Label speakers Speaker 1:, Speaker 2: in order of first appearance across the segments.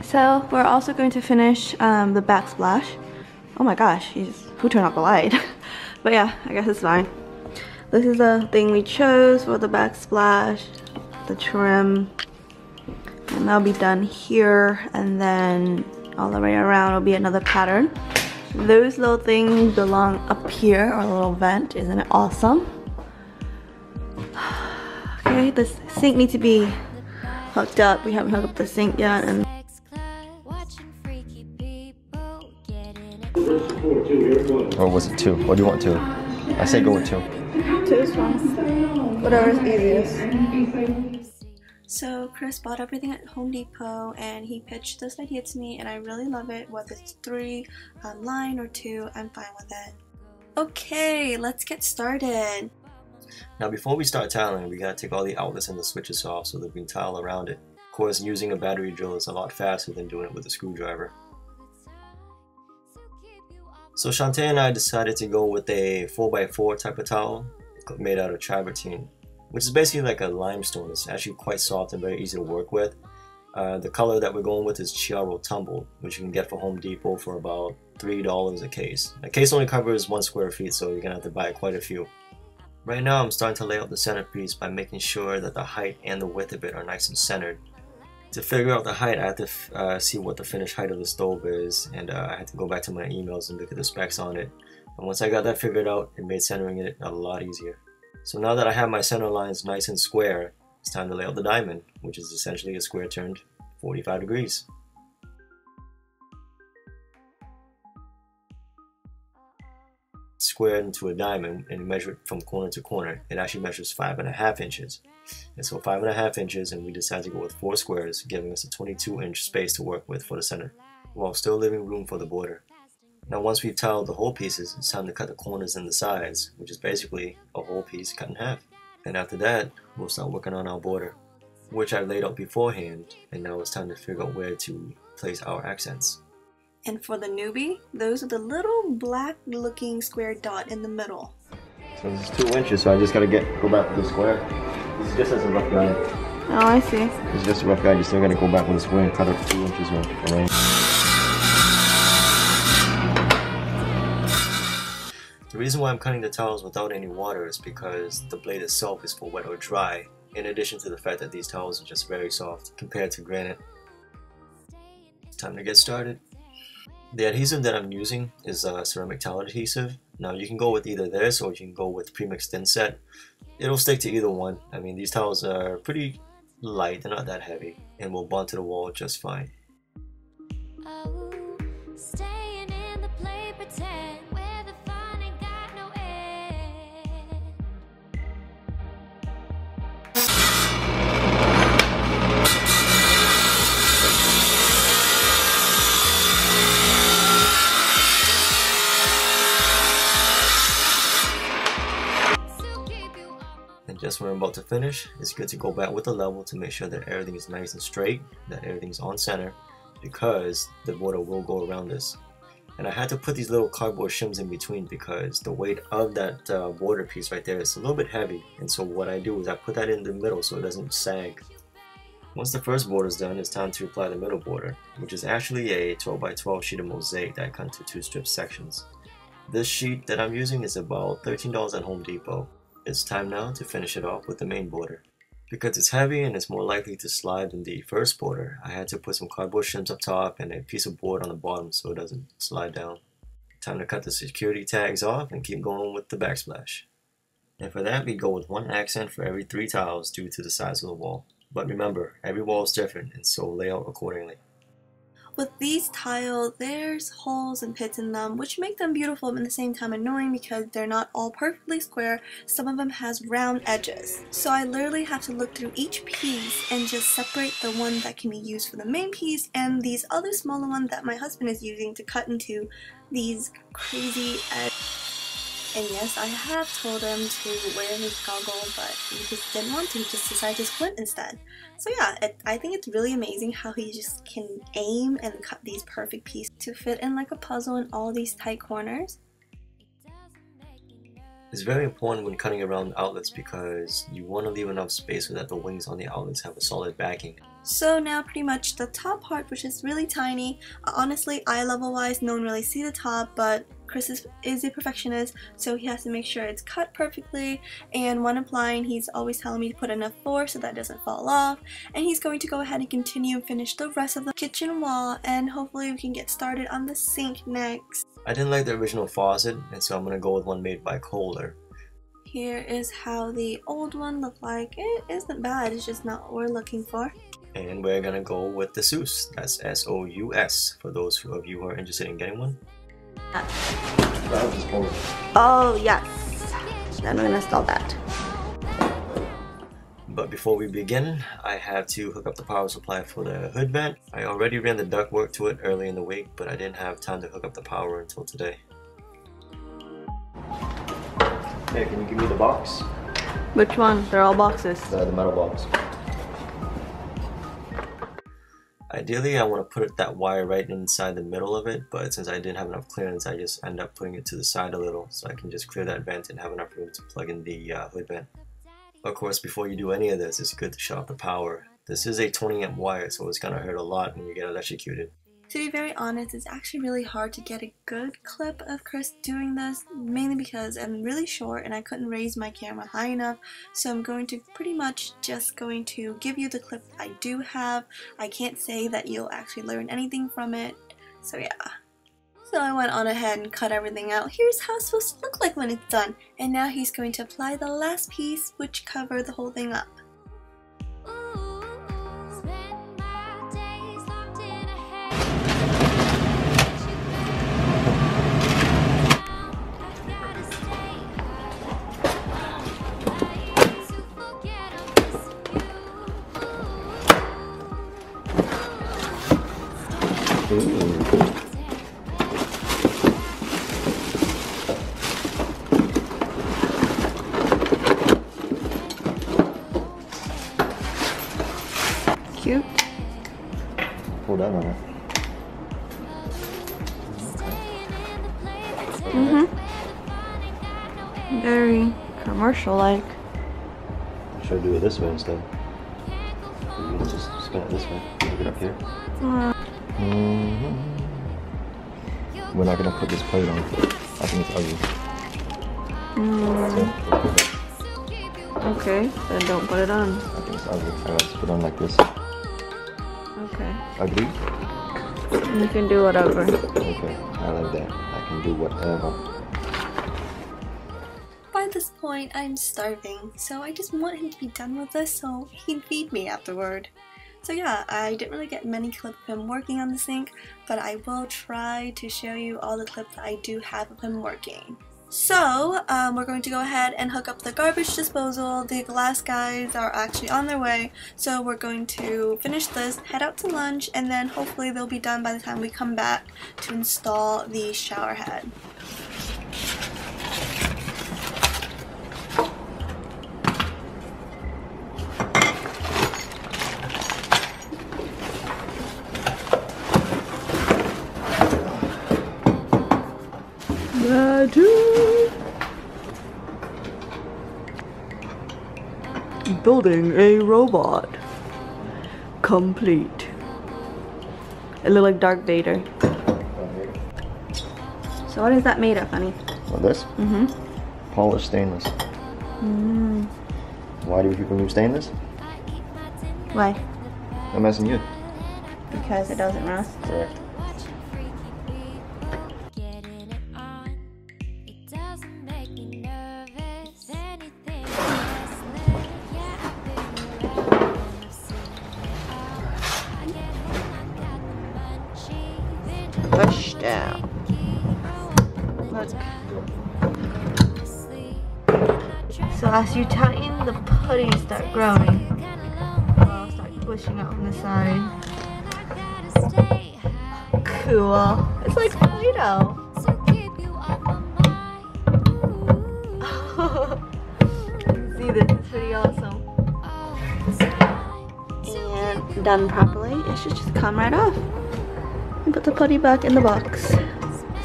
Speaker 1: So we're also going to finish the backsplash. Oh my gosh, who turned off the light? But yeah, I guess it's fine. This is the thing we chose for the backsplash, the trim. And that'll be done here, and then all the way around will be another pattern. Those little things belong up here, or a little vent. Isn't it awesome? Okay, the sink needs to be hooked up. We haven't hooked up the sink yet. And
Speaker 2: or was it 2? Or do you want 2? I say go with 2.
Speaker 1: 2 is fine. Whatever is easiest. So Chris bought everything at Home Depot and he pitched this idea to me, and I really love it. Whether it's 3 online or 2, I'm fine with it. Okay, let's get started.
Speaker 2: Now before we start tiling, we gotta take all the outlets and the switches off so that we can tile around it. Of course, using a battery drill is a lot faster than doing it with a screwdriver. So Shantae and I decided to go with a 4x4 type of towel made out of travertine, which is basically like a limestone. It's actually quite soft and very easy to work with. The color that we're going with is Chiaro Tumbled, which you can get for Home Depot for about $3 a case. A case only covers 1 square feet, so you're gonna have to buy quite a few. Right now I'm starting to lay out the centerpiece by making sure that the height and the width of it are nice and centered. To figure out the height, I had to see what the finished height of the stove is, and I had to go back to my emails and look at the specs on it. And once I got that figured out, it made centering it a lot easier. So now that I have my center lines nice and square, it's time to lay out the diamond, which is essentially a square turned 45 degrees. Squared into a diamond and measure it from corner to corner, it actually measures 5.5 inches. And so 5.5 inches, and we decided to go with 4 squares, giving us a 22-inch space to work with for the center, while still leaving room for the border. Now once we've tiled the whole pieces, it's time to cut the corners and the sides, which is basically a whole piece cut in half. And after that, we'll start working on our border, which I laid out beforehand, and now it's time to figure out where to place our accents.
Speaker 1: And for the newbie, those are the little black looking square dot in the middle.
Speaker 2: So this is 2 inches, so I just gotta go back with the square. This is just as a rough guide.
Speaker 1: Oh, I see.
Speaker 2: It's just a rough guide. You still gotta go back with the square and cut up 2 inches away. The reason why I'm cutting the towels without any water is because the blade itself is for wet or dry, in addition to the fact that these towels are just very soft compared to granite. It's time to get started. The adhesive that I'm using is a ceramic towel adhesive. Now you can go with either this or you can go with premix thin set. It'll stick to either one. I mean, these towels are pretty light, they're not that heavy, and will bond to the wall just fine. Just when I'm about to finish, it's good to go back with the level to make sure that everything is nice and straight, that everything's on center, because the border will go around this. And I had to put these little cardboard shims in between because the weight of that border piece right there is a little bit heavy, and so what I do is I put that in the middle so it doesn't sag. Once the first border is done, it's time to apply the middle border, which is actually a 12x12 sheet of mosaic that I cut into 2 strip sections. This sheet that I'm using is about $13 at Home Depot. It's time now to finish it off with the main border. Because it's heavy and it's more likely to slide than the first border, I had to put some cardboard shims up top and a piece of board on the bottom so it doesn't slide down. Time to cut the security tags off and keep going with the backsplash. And for that, we go with 1 accent for every 3 tiles due to the size of the wall. But remember, every wall is different, and so lay out accordingly.
Speaker 1: With these tiles, there's holes and pits in them, which make them beautiful but at the same time annoying because they're not all perfectly square. Some of them has round edges. So I literally have to look through each piece and just separate the one that can be used for the main piece and these other smaller ones that my husband is using to cut into these crazy edges. And yes, I have told him to wear his goggles, but he just didn't want to. He just decided to squint instead. So yeah, I think it's really amazing how he just can aim and cut these perfect pieces to fit in like a puzzle in all these tight corners.
Speaker 2: It's very important when cutting around outlets because you want to leave enough space so that the wings on the outlets have a solid backing.
Speaker 1: So now pretty much the top part, which is really tiny, honestly eye level wise no one really see the top, but Chris is a perfectionist, so he has to make sure it's cut perfectly, and when applying he's always telling me to put enough force so that it doesn't fall off, and he's going to go ahead and continue and finish the rest of the kitchen wall, and hopefully we can get started on the sink next.
Speaker 2: I didn't like the original faucet, and so I'm going to go with one made by Kohler.
Speaker 1: Here is how the old one looked like. It isn't bad, it's just not what we're looking for.
Speaker 2: And we're going to go with the Sous. That's S-O-U-S for those of you who are interested in getting one.
Speaker 1: Oh yes, then we're gonna install that.
Speaker 2: But before we begin, I have to hook up the power supply for the hood vent. I already ran the ductwork to it early in the week, but I didn't have time to hook up the power until today. Hey, can you give me the box?
Speaker 1: Which one? They're all boxes.
Speaker 2: The metal box. Ideally, I want to put that wire right inside the middle of it, but since I didn't have enough clearance, I just end up putting it to the side a little so I can just clear that vent and have enough room to plug in the hood vent. Of course, before you do any of this, it's good to shut off the power. This is a 20 amp wire, so it's going to hurt a lot when you get electrocuted.
Speaker 1: To be very honest, it's actually really hard to get a good clip of Chris doing this, mainly because I'm really short and I couldn't raise my camera high enough, so I'm going to pretty much just going to give you the clip I do have. I can't say that you'll actually learn anything from it, so yeah. So I went on ahead and cut everything out. Here's how it's supposed to look like when it's done, and now he's going to apply the last piece, which covered the whole thing up. Cute.
Speaker 2: Pull down on it.
Speaker 1: Very commercial-like.
Speaker 2: Should I do it this way instead? You can just spin it this way. Move it up here. We're not gonna put this plate on. I think it's ugly.
Speaker 1: Okay, then don't put it on.
Speaker 2: I think it's ugly. I gotta put it on like this.
Speaker 1: Okay.
Speaker 2: Ugly?
Speaker 1: You can do whatever.
Speaker 2: Okay, I like that. I can do whatever.
Speaker 1: By this point, I'm starving, so I just want him to be done with this so he can feed me afterward. So yeah, I didn't really get many clips of him working on the sink, but I will try to show you all the clips I do have of him working. So, we're going to go ahead and hook up the garbage disposal. The glass guys are actually on their way, so we're going to finish this, head out to lunch, and then hopefully they'll be done by the time we come back to install the shower head. Building a robot. Complete. It looked like Darth Vader. So what is that made of, honey?
Speaker 2: What, this? Polished stainless. Why do people use stainless?
Speaker 1: Why?
Speaker 2: I'm asking you.
Speaker 1: Because it doesn't rust.
Speaker 2: Correct.
Speaker 1: Push down. Look. So as you tighten, the putties start growing. I'll start pushing out from the side. Cool. It's like Play-Doh. See, this is pretty awesome. And done properly, it should just come right off. And put the putty back in the box.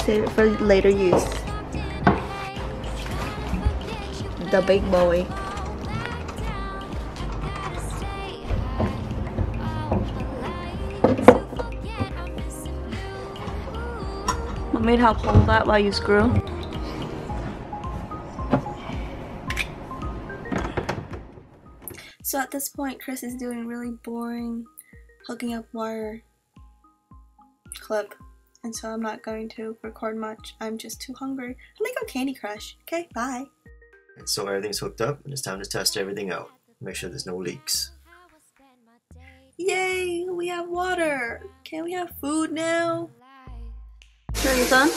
Speaker 1: Save it for later use. The big boy. want me to help hold that while you screw? So at this point, Chris is doing really boring hooking up wire clip. And so I'm not going to record much. I'm just too hungry. I'm gonna go Candy Crush. Okay, bye.
Speaker 2: And so everything's hooked up and it's time to test everything out. Make sure there's no leaks.
Speaker 1: Yay, we have water. Can we have food now? Turn this on.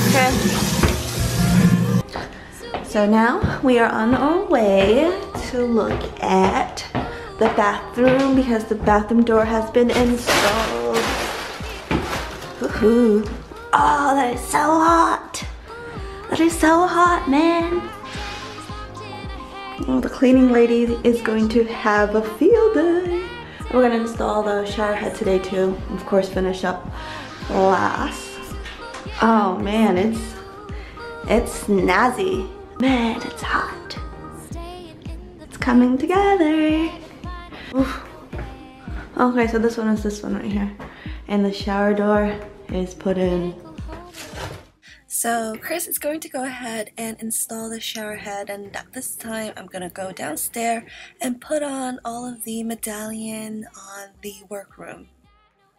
Speaker 1: Okay. So now we are on our way to look at the bathroom because the bathroom door has been installed. Woohoo. Oh, that is so hot. That is so hot, man. Well, the cleaning lady is going to have a field day. We're gonna install the shower head today too. Of course, finish up last. Oh man, it's snazzy. Man, it's hot. It's coming together. Oof. Okay, so this one is this one right here. And the shower door is put in. So Chris is going to go ahead and install the shower head, and at this time I'm gonna go downstairs and put on all of the medallion on the workroom.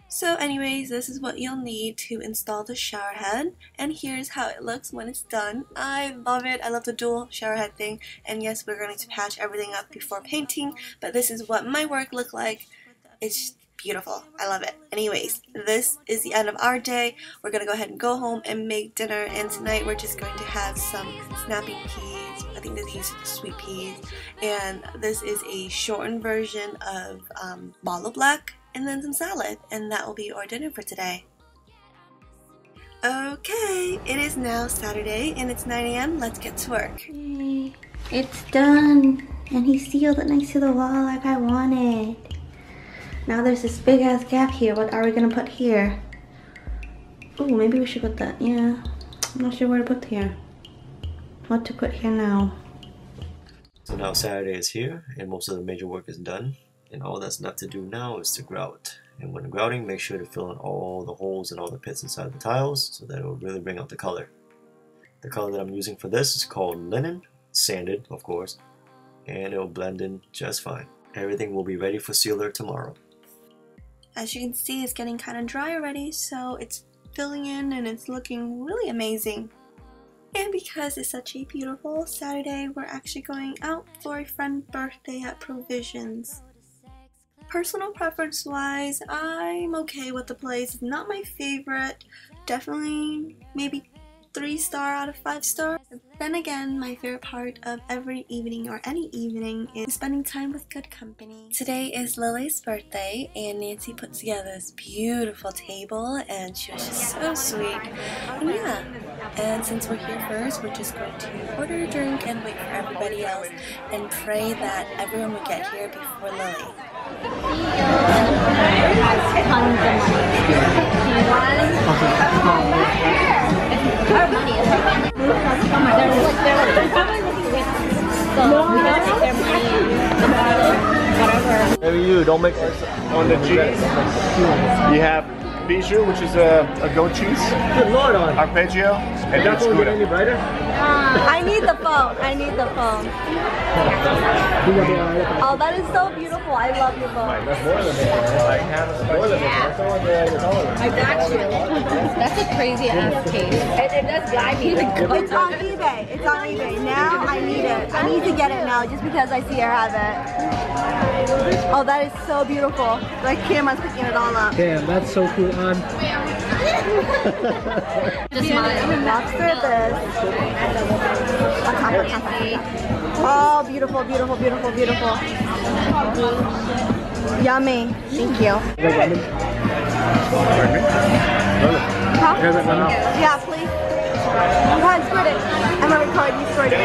Speaker 1: So anyways, this is what you'll need to install the shower head, and here's how it looks when it's done. I love it. I love the dual shower head thing, and yes, we're going to patch everything up before painting, but this is what my work looked like. It's beautiful. I love it. Anyways, this is the end of our day. We're gonna go ahead and go home and make dinner, and tonight we're just going to have some snapping peas. I think these are sweet peas, and this is a shortened version of bellow black, and then some salad, and that will be our dinner for today. Okay, it is now Saturday and it's 9 AM. Let's get to work. Yay, it's done, and he sealed it next to the wall like I wanted. Now there's this big ass gap here. What are we gonna put here? Oh, maybe we should put that. Yeah, I'm not sure where to put here. What to put here now?
Speaker 2: So now Saturday is here and most of the major work is done, and all that's left to do now is to grout. And when grouting, make sure to fill in all the holes and all the pits inside the tiles so that it will really bring out the color. The color that I'm using for this is called linen, sanded of course, and it will blend in just fine. Everything will be ready for sealer tomorrow. As you can see, it's getting kind of dry already, so it's filling in and it's looking really amazing. And because it's such a beautiful Saturday, we're actually going out for a friend's birthday at Provisions. Personal preference wise, I'm okay with the place. It's not my favorite. Definitely maybe 3-star out of 5-star. Then again, my favorite part of every evening or any evening is spending time with good company. Today is Lily's birthday, and Nancy put together this beautiful table, and she was just so sweet. And yeah, and since we're here first, we're just going to order a drink and wait for everybody else and pray that everyone will get here before Lily.
Speaker 3: Our money is our money. They're probably looking with us. So we don't take their money, whatever.
Speaker 4: Maybe you don't mix it. On the cheese, you have bijou, which is a goat cheese. Good Lord, on arpeggio, and then Scuda. Any brighter?
Speaker 1: I need the phone. I need the phone. Oh, that is so beautiful. I love your phone.
Speaker 4: That's more than
Speaker 3: I got you. That's a crazy ass case. It does drive me.
Speaker 1: It's on eBay. It's on eBay. Now I need it. I need to get it now just because I see her have it. Oh, that is so beautiful. Like camera's picking it all up.
Speaker 5: Damn, that's so cool.
Speaker 1: Lobster this. Oh, beautiful, beautiful, beautiful, beautiful. Yummy. Thank you. Huh? Yeah, please. Go ahead, squirt it. I'm gonna record you squirt it.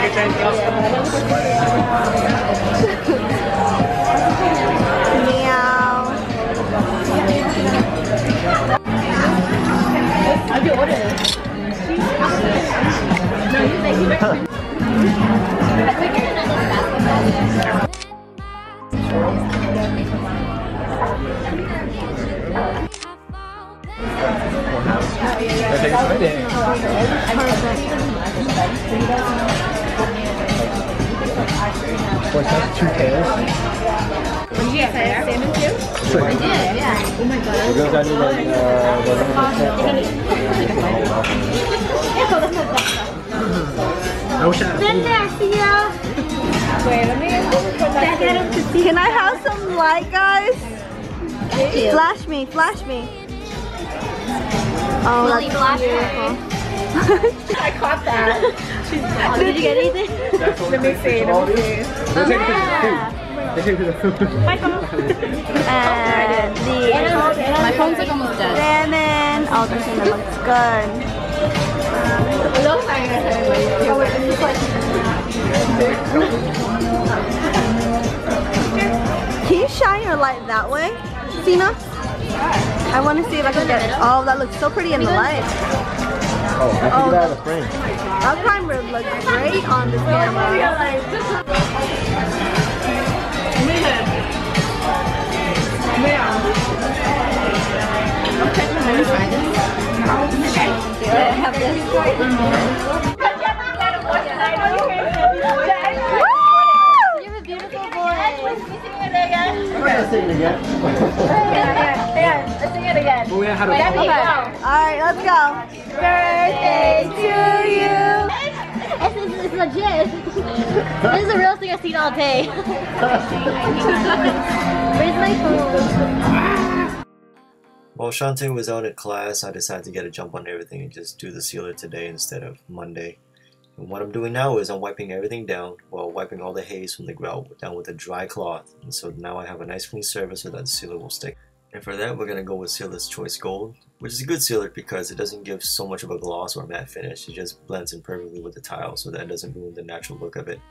Speaker 1: Meow.
Speaker 3: Have you ordered it? No, you say you recommend. I think you're another basketball.
Speaker 5: So it's like 2 pairs.
Speaker 3: Did you get salmon too?
Speaker 5: Sure.
Speaker 3: I did, yeah. Oh my god.
Speaker 5: Those are the Oh, shit.
Speaker 3: Wait, let me
Speaker 1: Can I have some light, guys?
Speaker 3: Thank you.
Speaker 1: Flash me, flash me. Oh,
Speaker 3: Really
Speaker 1: that's
Speaker 3: beautiful. I caught that. Did you get anything?
Speaker 5: Let me see.
Speaker 3: Yeah.
Speaker 1: and
Speaker 3: My phone's like almost dead.
Speaker 1: salmon. Oh, the salmon looks good. Can you shine your light that way, Sina? I want to see if I can get it. Oh, that looks so pretty in the light.
Speaker 5: Oh, I figured out a frame.
Speaker 1: That primer looks great on this camera.
Speaker 3: You're a beautiful boy.
Speaker 5: I'm not gonna sing it again.
Speaker 3: Let's sing it again.
Speaker 5: But we had a
Speaker 1: Alright, let's go. Birthday to you.
Speaker 3: It's legit. This is the realest thing I've seen all day. Where's my phone?
Speaker 2: While Shantae was out at class, I decided to get a jump on everything and just do the sealer today instead of Monday. And what I'm doing now is I'm wiping everything down while wiping all the haze from the grout down with a dry cloth. And so now I have a nice clean surface so that the sealer will stick. And for that, we're going to go with Sealer's Choice Gold, which is a good sealer because it doesn't give so much of a gloss or matte finish. It just blends in perfectly with the tile so that it doesn't ruin the natural look of it.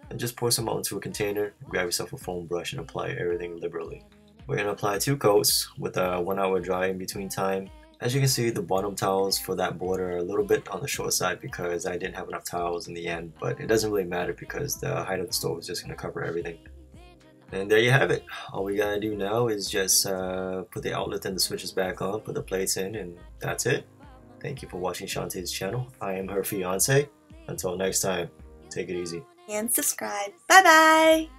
Speaker 2: And just pour some out into a container, grab yourself a foam brush and apply everything liberally. We're going to apply 2 coats with a 1 hour dry in between time. As you can see, the bottom towels for that border are a little bit on the short side because I didn't have enough towels in the end, but it doesn't really matter because the height of the stove is just going to cover everything. And there you have it. All we gotta do now is just put the outlet and the switches back on, put the plates in, and that's it. Thank you for watching Shantae's channel. I am her fiance. Until next time, take it easy.
Speaker 1: And subscribe. Bye bye.